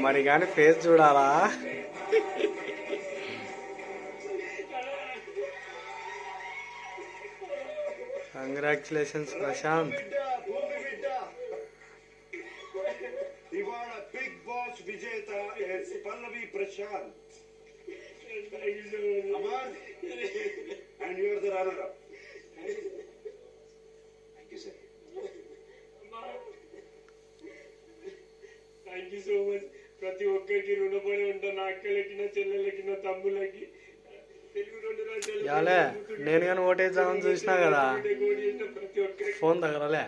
మరి కానీ ఫేస్ చూడాలా. కంగ్రాచులేషన్స్ ప్రశాంత్. ఇవాళ బిగ్ బాస్ విజేత Pallavi Prashant. Aman, and you are the runner-up. Thank you, sir. Thank you so much. ప్రతి ఒక్కరికి రుణపడి ఉంటా. నా అక్కలకి, నా చెల్లెలకి, నా తమ్ములకి, తెలుగు 2 రాష్ట్రాలు నేను కానీ ఓటేద్దామని చూసినా కదా, ప్రతి ఒక్కరికి ఫోన్ తగలలే.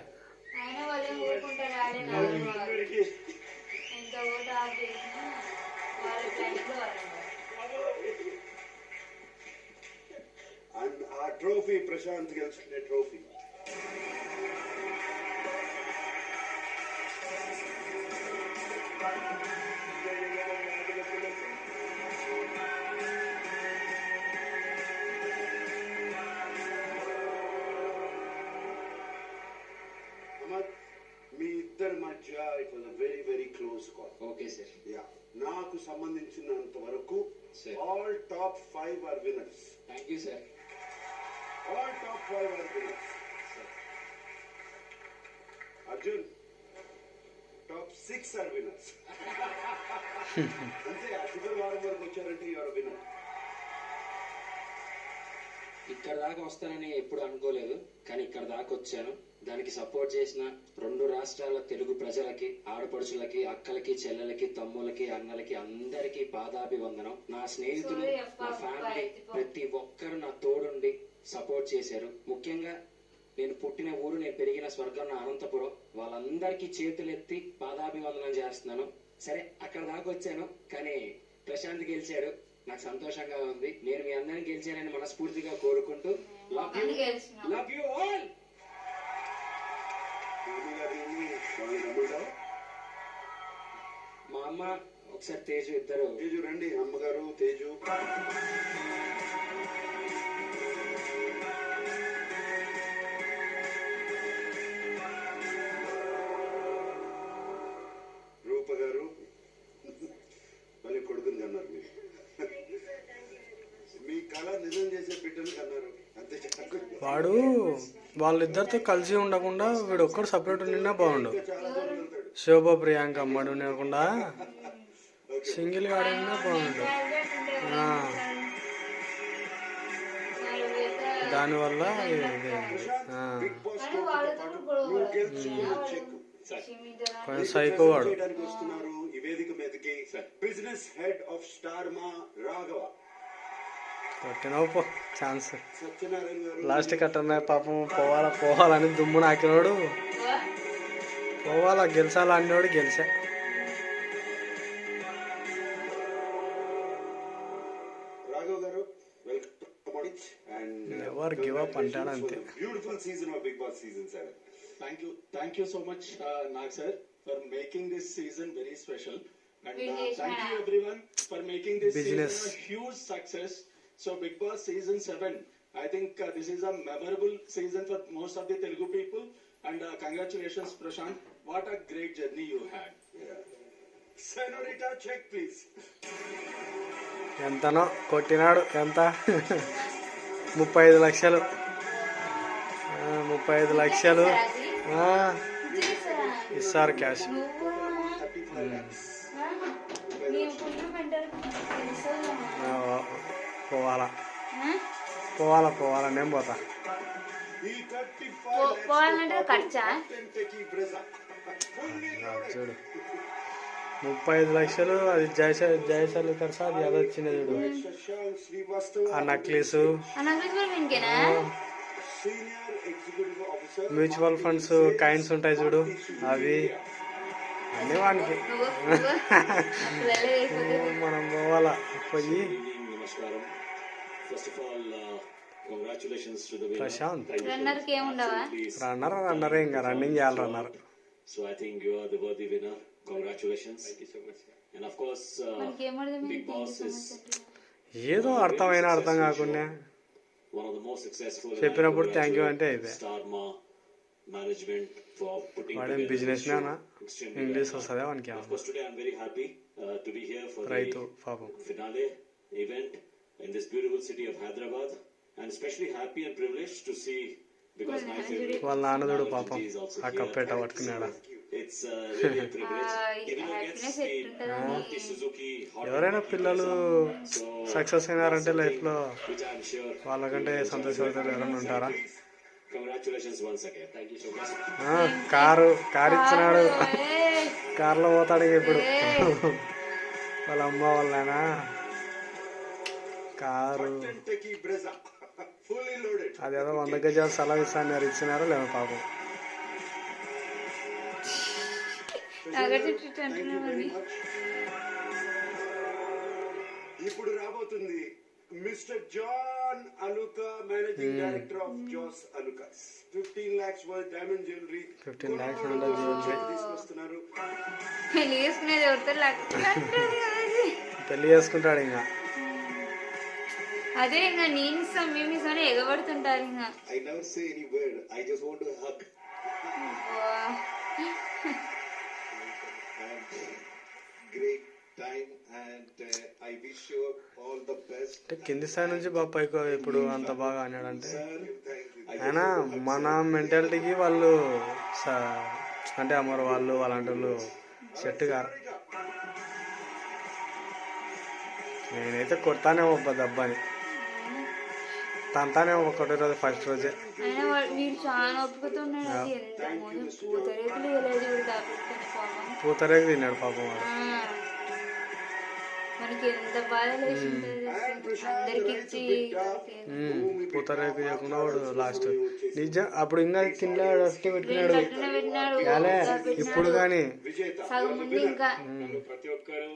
And our trophy, Prashant గెలుచుకునే ట్రోఫీ. మీ ఇద్దరి మధ్య it was a very very close call. Okay sir. Yeah, నాకు సంబంధించినంత వరకు all top 5 are winners. Thank you sir. All top 5 are winners. Arjun, top 6 are winners. అంతే, చివరి వారం వరకు వచ్చారంటే యూఆర్ విన్నర్. ఇక్కడ దాకా వస్తానని ఎప్పుడు అనుకోలేదు, కానీ ఇక్కడ దాకా వచ్చాను. దానికి సపోర్ట్ చేసిన 2 రాష్ట్రాల తెలుగు ప్రజలకి, ఆడపడుచులకి, అక్కలకి, చెల్లెలకి, తమ్ములకి, అన్నలకి అందరికీ పాదాభివందనం. నా స్నేహితులు, నా ఫ్యామిలీ, ప్రతి ఒక్కరు నా తోడుండి సపోర్ట్ చేశారు. ముఖ్యంగా నేను పుట్టిన ఊరు, నేను పెరిగిన స్వర్గం నా అనంతపురం. వాళ్ళందరికీ చేతులెత్తి పాదాభివందనం చేస్తున్నాను. సరే, అక్కడ దాకా వచ్చాను, కానీ ప్రశాంత్ గెలిచాడు. నాకు సంతోషంగా ఉంది. నేను మీ అందరిని గెలిచానని మనస్ఫూర్తిగా కోరుకుంటూ లవ్ యూ ఆల్. మా అమ్మ, ఒకసారి తేజు, ఇద్దరు తేజు రండి. అమ్మగారు, తేజు. రూప గారు, మళ్ళీ కొడుకుని కన్నారు. మీరు మీ కళ నిజం చేసే బిడ్డలు కన్నారు. అంతే చెప్పండి. వాడు వాళ్ళిద్దరితో కలిసి ఉండకుండా వీడు ఒక్కడు సపరేట్ ఉండినా బాగుండు. శోభ ప్రియాంక అమ్మడు ఉండకుండా సింగిల్ ఆడినా బాగుండు. దానివల్ల కొంచెం సైకో వాడు. వస్తున్నారు ఈ వేదిక మీదకి బిజినెస్ హెడ్ ఆఫ్ స్టార్ మా రాఘవ. కొట్టినవు ఛాన్స్. సత్యనారాయణ గారు లాస్ట్ కట్టనే పాపం పోవాలని దుమ్ము నాకినోడు, పోవాలా గెలిచాలా అన్నోడు గెలిచా. రాఘవ్ గారు, వెల్కమ్. ఎవరు గివ్ అప్ అంటాడు అంతే. Beautiful season of Bigg Boss season 7. Thank you so much, Nag sir, for making this season very special, and thank you everyone for making this Business. season a huge success. So Big Boss season 7, I think this is a memorable season for most of the Telugu people, and congratulations Prashant, what a great journey you had. Senorita, check please. ఎంతనో కొట్టినాడు. ఎంత? 35 లక్షలు. 35 లక్షలు ఇస్తారు cash. పోవాలా నేను పోతా. చూడు 35 లక్షలు. అది జయశాలి ప్రసాద్ యాదవ్ వచ్చింది చూడు. ఆ నక్లీసు, మ్యూచువల్ ఫండ్స్ కాయిన్స్ ఉంటాయి చూడు, అవి అన్నీ వానికి. మనం పోవాలా పోయి. ప్రశాంత్ రన్నరే, ఇంకా రన్నింగ్ చేయాలి runner. So I think you are the worthy winner. Congratulations. Thank you so much. And of course, Big Boss is ఏదో అర్థం కాకుండా one of the most successful. చెప్పినప్పుడు థ్యాంక్ యూ అంటే అయితే Star Ma, management for putting వాడేం together business this show. మ్యానా Extremely English well done. వస్తుందా వానికి? Of course, today I'm very happy to be here for రైతు the పాపం. finale event in this beautiful city of Hyderabad, and especially happy and privileged to see, because my favorite వాళ్ళ నాన్నదుడు man of పాపం the day is also ఆ here. కప్పెట్ట పట్టుకున్నాడా? It's really a privilege. Everyone gets happiness the ఎట్లుంటుందని Maruti Suzuki Hot ఎవరైనా Wheels పిల్లలు so success అయినారంటే లైఫ్లో which I'm sure వాళ్ళకంటే సంతోషపడతారు ఎవరైనా ఉంటారా? congratulations once again. Thank you so much. Car ఇచ్చినాడు, కార్లో పోతాడు ఇంక ఇప్పుడు. వాళ్ళ అమ్మ వాళ్ళ car Kentucky Brezza, fully loaded. అదేదో 100 గజాలు స్థలం ఇచ్చినారో లేదో పాపం. Nagarjuna Thank you very much. ఇప్పుడు రాబోతుంది mister John Alukka, managing director of Jos Alukkas. 15 lakhs worth diamond jewelry 15 lakhs under jewelry తీసుకొస్తున్నారు. పెళ్లి చేసుకునేది ఎవరితో పెళ్లి చేసుకుంటాడు ఇంకా. అదే ఇంకా నేను ఇస్తాం మేము ఇస్తామని ఎగబడుతుంటారు ఇంకా. I never say any word. I just want to hug. Great time and I wish you all the best. అంటే కింది స్థాయి నుంచి బాగా పైకి ఇప్పుడు అంత బాగా అన్నాడంటే Thank you. అయినా మన మెంటాలిటీకి వాళ్ళు అంటే అమ్మరు వాళ్ళు అలాంటి వాళ్ళు సెట్ గారు. నేనైతే కొడతానేమో దెబ్బని, తంతానేమో ఒకటి రోజు ఫస్ట్ రోజే. అయినా వీడు చాలా ఒప్పుకుతున్నాడు. అది ఎంత మోసం, పూతరేకులు వెళ్ళేది దాపెట్టుకుని పాపం. పూతరేకు తిన్నాడు పాపం వాడు. మనకి ఎంత బాధ లేచిందో అందరికి ఇచ్చి పూతరేకు చేయకుండా వాడు లాస్ట్ నిజం అప్పుడు ఇంకా కింద పెట్టుకున్నాడు. పెట్టినాడు యాలే ఇప్పుడు కానీ సగం ముందు ఇంకా నన్ను ప్రతి ఒక్కరు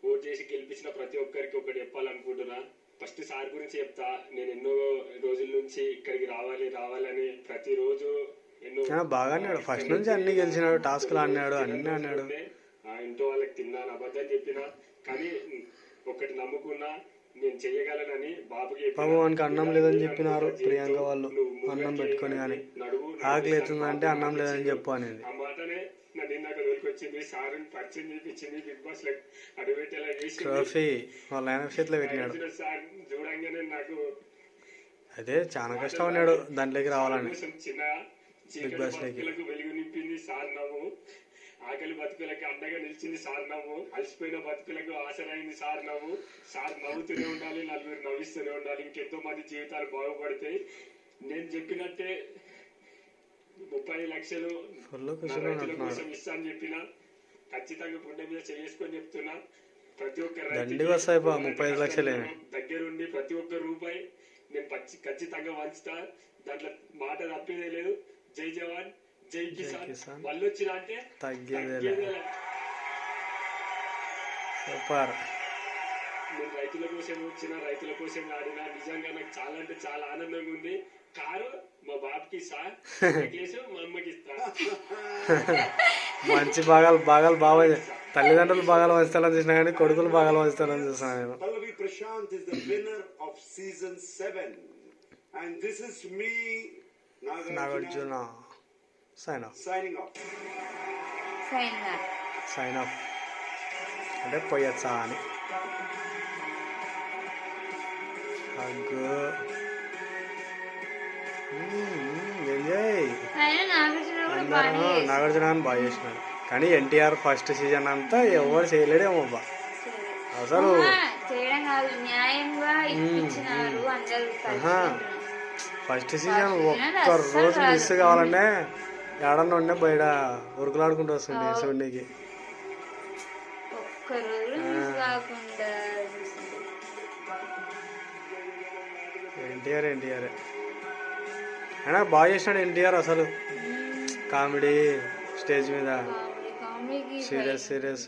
ఓట్ చేసి గెలిపించిన ప్రతి ఒక్కరికి ఒకటి చెప్పాలనుకుంటున్నా. ఫస్ట్ సార్ గురించి చెప్తా. నేను ఎన్నో రోజుల నుంచి ఇక్కడికి రావాలని ప్రతిరోజు ఎన్నో బాగా అన్నాడు. ఫస్ట్ నుంచి అన్ని గెలిచినాడు, టాస్క్లు అన్నాడు, అన్ని అన్నాడు. ఆ ఇంట్లో వాళ్ళకి తిన్నాను, అబద్ధం చెప్పినా కానీ ఒకటి నమ్ముకున్నా నేను చెయ్యగలనని బాబుకి పాపం వానికి అన్నం లేదని చెప్పినారు ప్రియాంక వాళ్ళు. అన్నం పెట్టుకొని కానీ ఆకలి అవుతుందంటే అన్నం లేదని చెప్పు అనేది. ఆ మాటనే నిన్న దొరికొచ్చింది. సార్ పరిచయం చేయించింది, బిగ్ బాస్ లో అడుగుపెట్టేలా చేసి ట్రోఫీ వాళ్ళ ఆయన చేతిలో పెట్టినాడు. సార్ చూడంగానే నాకు అదే చాలా కష్టం అన్నాడు దాంట్లోకి రావాలని. చిన్న చీకటి బతుకులకు వెలుగు నింపింది సార్ నవ్వు, ఆకలి బతుకులకి అండగా నిలిచింది సార్ నవ్వు, అలసిపోయిన బతుకులకు ఆసరైంది సార్ నవ్వు. సార్ నవ్వుతూనే ఉండాలి, నలుగురు నవ్విస్తూనే ఉండాలి, ఇంకెంతో మంది జీవితాలు బాగుపడతాయి. నేను చెప్పినట్టే 30 లక్షలు రైతుల కోసం ఇస్తా అని చెప్పిన ఖచ్చితంగా గుండె మీద చేసుకొని చెప్తున్నా. ప్రతి ఒక్క రైతు 35 లక్షలే దగ్గరుండి ప్రతి ఒక్క రూపాయి నేను ఖచ్చితంగా వంచుతా. దాంట్లో మాట తప్పేదే లేదు. జై జవాన్ జై కిసాన్. వాళ్ళు వచ్చినా అంటే తగ్గేదే. సూపర్. నేను రైతుల కోసం వచ్చిన, రైతుల కోసం ఆడినా. నిజంగా నాకు చాలా అంటే చాలా ఆనందంగా ఉంది. కారు మా బాబుకి ఇస్తా, మా అమ్మకి ఇస్తా. మంచి భాగాలు బాగా తల్లిదండ్రులు భాగాలు వంచుతారని చూసినా కానీ కొడుకులు భాగాలు వంచుతారని చూసాను నేను. Pallavi Prashant is the winner of season 7 and this is me, Nagarjuna sign off. signing off. Sign off అంటే పోయచ్చా అని. ఎంజాయ్. నాగార్జున అని బాగా చేసినాడు కానీ ఎన్టీఆర్ ఫస్ట్ సీజన్ అంతా ఎవరు చేయలేడేమో బా అసలు. చేయడం కాదు, న్యాయంగా ఇప్పించినారు అందరూ కలిసి. ఫస్ట్ సీజన్ ఒక్క రోజు మిస్ కావాలంటే ఏడన్నా ఉండే బయట ఉరుకులాడుకుంటూ వస్తుండే చూడడానికి. ఒక్క రోజు మిస్ కాకుండా ఎన్టీఆర్ అయినా బాగా చేసినాడు ఎన్టీఆర్ అసలు. కామెడీ స్టేజ్ మీద కామెడీకి సీరియస్